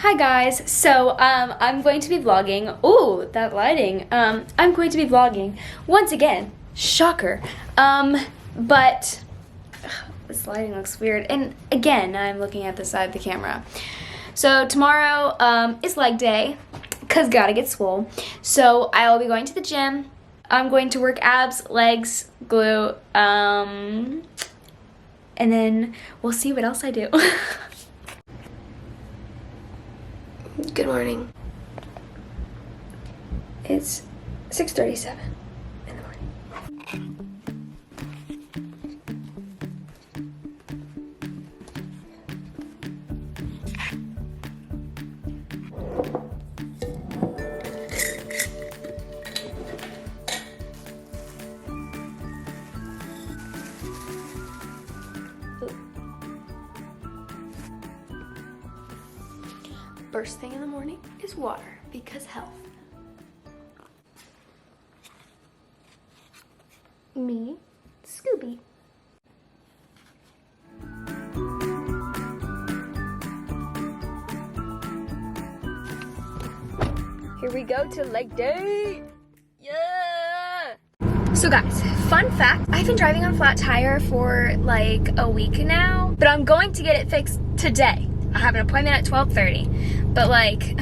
Hi guys, so I'm going to be vlogging. Ooh, that lighting. I'm going to be vlogging once again. Shocker. But this lighting looks weird. And again, I'm looking at the side of the camera. So tomorrow is leg day, cause gotta get swole. So I will be going to the gym. I'm going to work abs, legs, glute, and then we'll see what else I do. Good morning. It's 6:37 in the morning. First thing in the morning is water, because health. Me, Scooby. Here we go to leg day. Yeah! So guys, fun fact, I've been driving on flat tire for like a week now, but I'm going to get it fixed today. I have an appointment at 12:30, but like,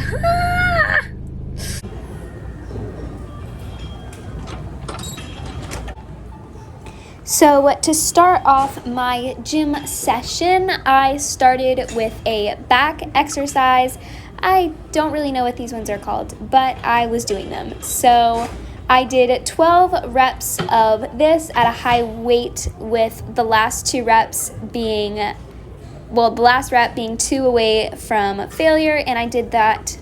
So to start off my gym session, I started with a back exercise. I don't really know what these ones are called, but I was doing them. So I did 12 reps of this at a high weight, with the last two reps being, well, the last rep being 2 away from failure, and I did that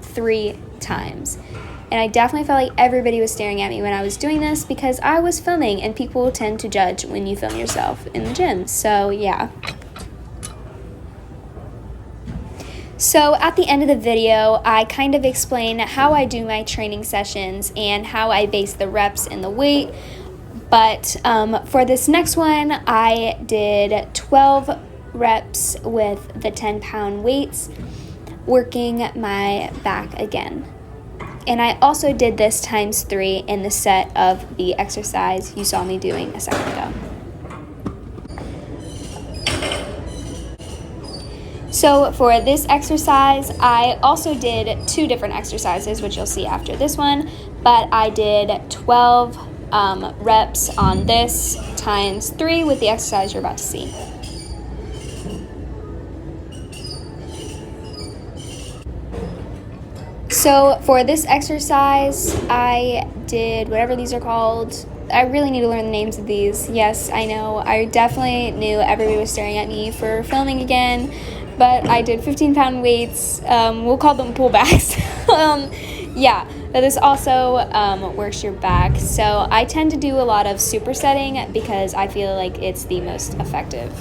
3 times. And I definitely felt like everybody was staring at me when I was doing this, because I was filming, and people tend to judge when you film yourself in the gym. So yeah. So at the end of the video, I kind of explain how I do my training sessions and how I base the reps and the weight. But for this next one, I did 12 reps with the 10-pound weights, working my back again. And I also did this times 3 in the set of the exercise you saw me doing a second ago. So for this exercise, I also did 2 different exercises, which you'll see after this one, but I did 12 reps on this times 3 with the exercise you're about to see. So for this exercise, I did whatever these are called. I really need to learn the names of these. Yes, I know. I definitely knew everybody was staring at me for filming again, but I did 15-pound weights. We'll call them pullbacks. Yeah, but this also works your back. So I tend to do a lot of supersetting because I feel like it's the most effective.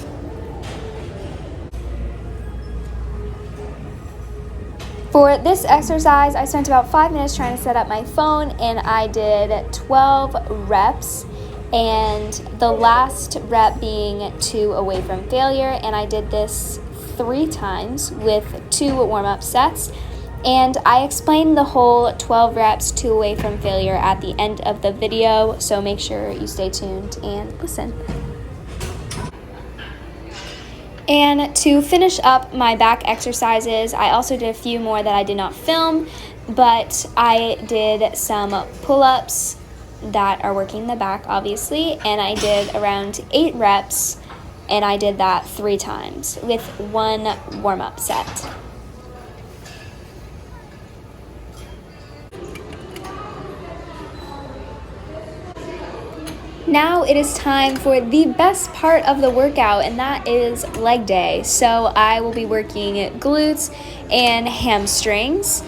For this exercise, I spent about 5 minutes trying to set up my phone, and I did 12 reps, and the last rep being 2 away from failure, and I did this 3 times with 2 warm-up sets, and I explained the whole 12 reps, 2 away from failure at the end of the video, so make sure you stay tuned and listen. And to finish up my back exercises, I also did a few more that I did not film, but I did some pull-ups that are working the back, obviously, and I did around 8 reps, and I did that 3 times with 1 warm-up set. Now it is time for the best part of the workout, and that is leg day. So I will be working glutes and hamstrings.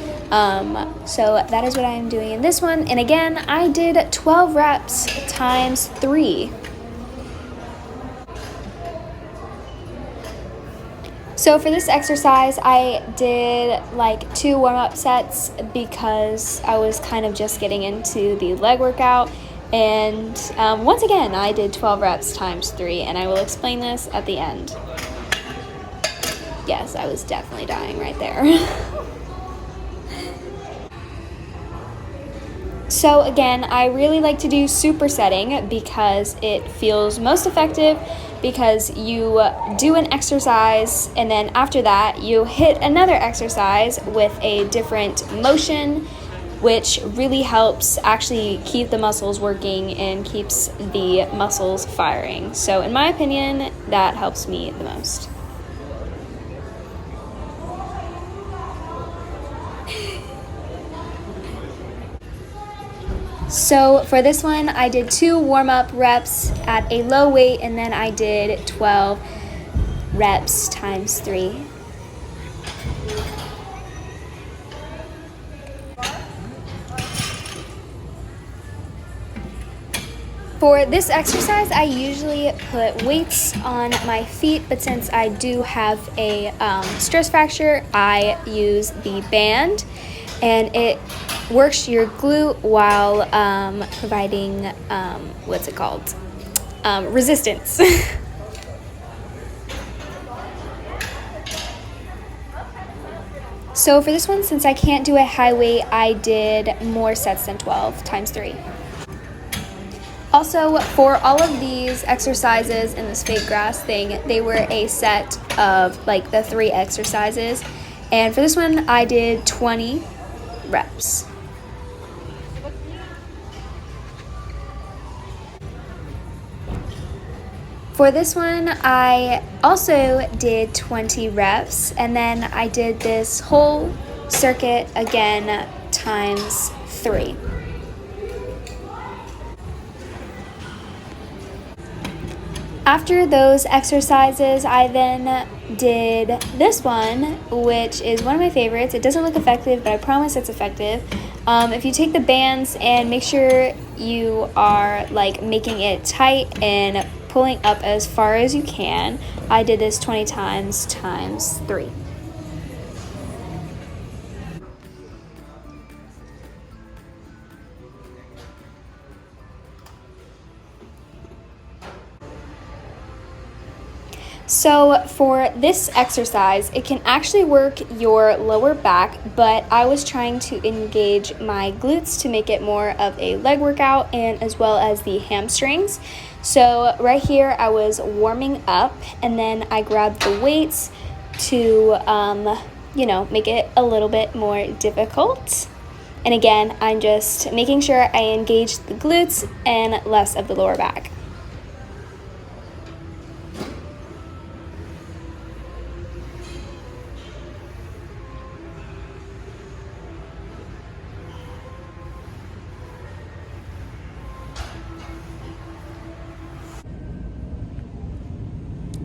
So that is what I am doing in this one. And again, I did 12 reps times 3. So for this exercise, I did like 2 warm-up sets because I was kind of just getting into the leg workout. And once again, I did 12 reps times 3, and I will explain this at the end. Yes, I was definitely dying right there. So again, I really like to do supersetting because it feels most effective, because you do an exercise and then after that you hit another exercise with a different motion, which really helps actually keep the muscles working and keeps the muscles firing. So in my opinion, that helps me the most. So for this one, I did 2 warm-up reps at a low weight, and then I did 12 reps times 3. For this exercise, I usually put weights on my feet, but since I do have a stress fracture, I use the band, and it works your glute while providing, resistance. So for this one, since I can't do a high weight, I did more sets than 12 times 3. Also, for all of these exercises in this fake grass thing, they were a set of like the 3 exercises. And for this one, I did 20 reps. For this one, I also did 20 reps, and then I did this whole circuit again times 3. After those exercises, I then did this one, which is one of my favorites. It doesn't look effective, but I promise it's effective. If you take the bands and make sure you are like making it tight and pulling up as far as you can, I did this 20 times 3. So for this exercise, it can actually work your lower back, but I was trying to engage my glutes to make it more of a leg workout, and as well as the hamstrings. So right here, I was warming up, and then I grabbed the weights to, make it a little bit more difficult. And again, I'm just making sure I engage the glutes and less of the lower back.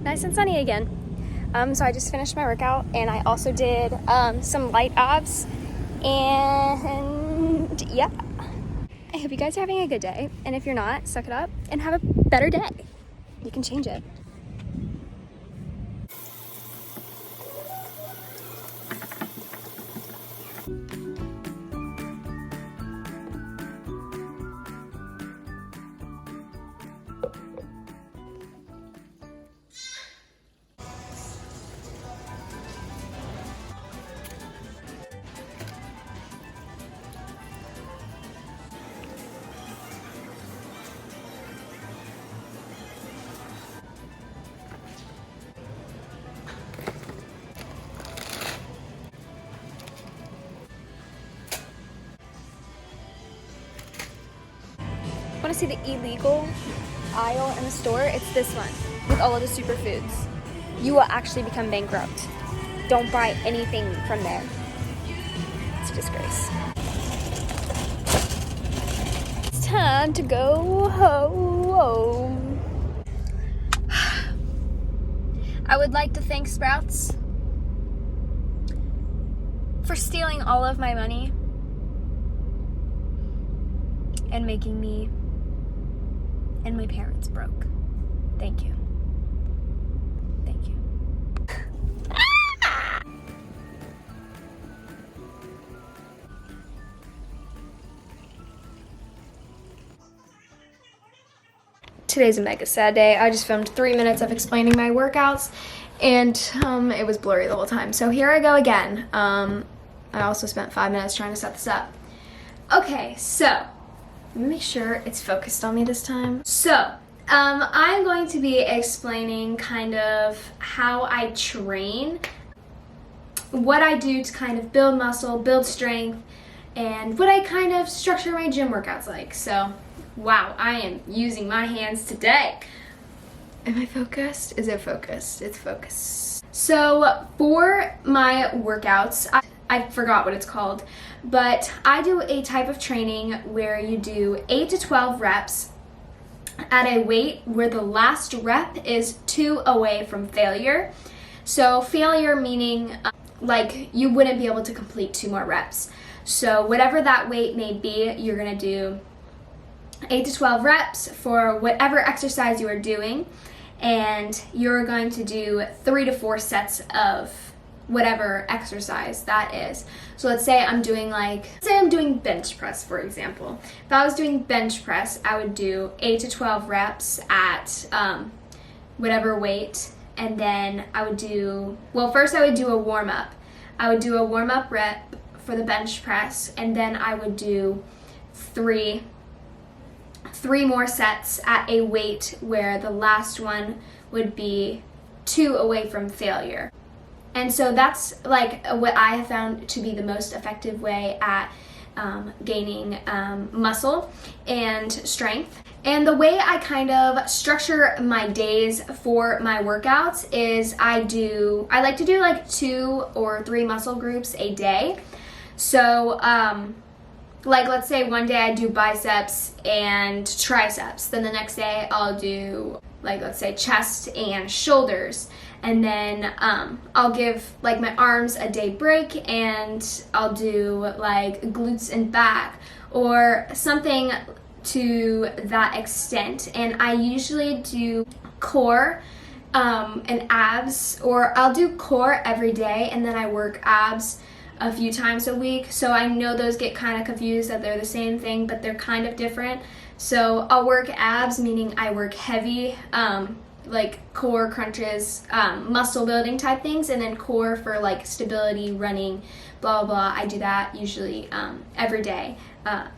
Nice and sunny again. So I just finished my workout, and I also did some light abs, and yeah. I hope you guys are having a good day, and if you're not, suck it up and have a better day. You can change it. Want to see the illegal aisle in the store? It's this one with all of the superfoods. You will actually become bankrupt. Don't buy anything from there. It's a disgrace. It's time to go home. I would like to thank Sprouts for stealing all of my money and making me and my parents broke. Thank you. Thank you. Today's a mega sad day. I just filmed 3 minutes of explaining my workouts, and it was blurry the whole time. So here I go again. I also spent 5 minutes trying to set this up. Okay, so let me make sure it's focused on me this time. So I'm going to be explaining kind of how I train, what I do to kind of build muscle, build strength, and what I kind of structure my gym workouts like. So, wow, I am using my hands today. Am I focused? Is it focused? It's focused. So for my workouts, I forgot what it's called, but I do a type of training where you do 8 to 12 reps at a weight where the last rep is 2 away from failure. So failure meaning like you wouldn't be able to complete 2 more reps. So whatever that weight may be, you're gonna do 8 to 12 reps for whatever exercise you are doing, and you're going to do 3 to 4 sets of whatever exercise that is. So let's say I'm doing bench press, for example. If I was doing bench press, I would do 8 to 12 reps at whatever weight, and then I would do, first I would do a warm-up. I would do a warm-up rep for the bench press, and then I would do three more sets at a weight where the last one would be 2 away from failure. And so that's like what I have found to be the most effective way at gaining muscle and strength. And the way I kind of structure my days for my workouts is I like to do like 2 or 3 muscle groups a day. So like let's say one day I do biceps and triceps, then the next day I'll do like let's say chest and shoulders, and then I'll give like my arms a day break and I'll do like glutes and back or something to that extent. And I usually do core and abs, or I'll do core every day and then I work abs a few times a week. So I know those get kind of confused that they're the same thing, but they're kind of different. So I'll work abs, meaning I work heavy, like core crunches, muscle building type things, and then core for like stability, running, blah, blah, blah. I do that usually every day,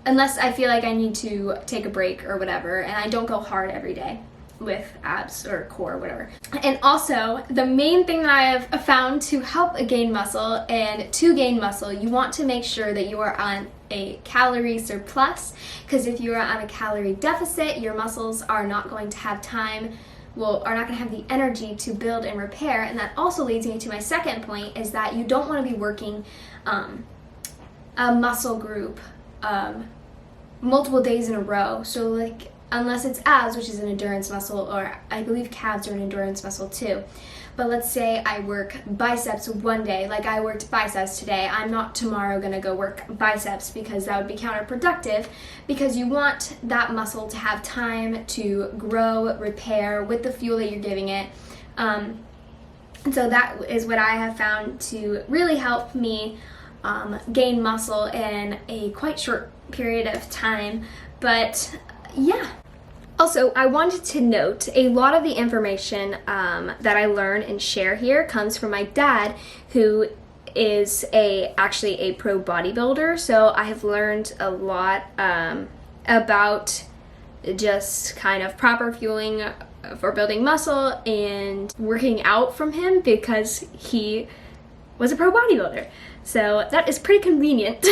unless I feel like I need to take a break or whatever, and I don't go hard every day with abs or core or whatever. And also, the main thing that I have found to help gain muscle, and to gain muscle, you want to make sure that you are on a calorie surplus, because if you are on a calorie deficit, your muscles are not going to have time, are not going to have the energy to build and repair. And that also leads me to my second point, is that you don't want to be working a muscle group multiple days in a row. So like unless it's abs, which is an endurance muscle, or I believe calves are an endurance muscle too. But let's say I work biceps one day, like I worked biceps today. I'm not tomorrow gonna go work biceps because that would be counterproductive, because you want that muscle to have time to grow, repair with the fuel that you're giving it. And so that is what I have found to really help me gain muscle in a quite short period of time. But yeah. Also, I wanted to note a lot of the information that I learn and share here comes from my dad, who is actually a pro bodybuilder. So I have learned a lot about just kind of proper fueling for building muscle and working out from him, because he was a pro bodybuilder. So that is pretty convenient.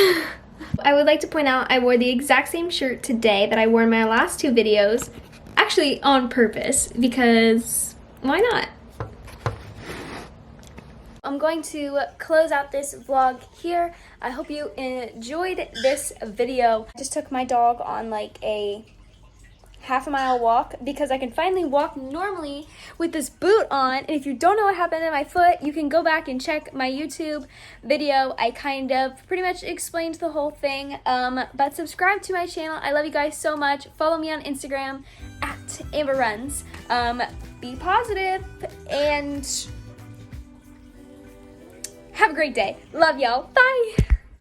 I would like to point out I wore the exact same shirt today that I wore in my last 2 videos, actually on purpose, because why not? I'm going to close out this vlog here. I hope you enjoyed this video. I just took my dog on like a half-a-mile walk because I can finally walk normally with this boot on. And if you don't know what happened to my foot, you can go back and check my YouTube video. I kind of pretty much explained the whole thing. But subscribe to my channel. I love you guys so much. Follow me on Instagram at Amber Runs. Be positive and have a great day. Love y'all. Bye.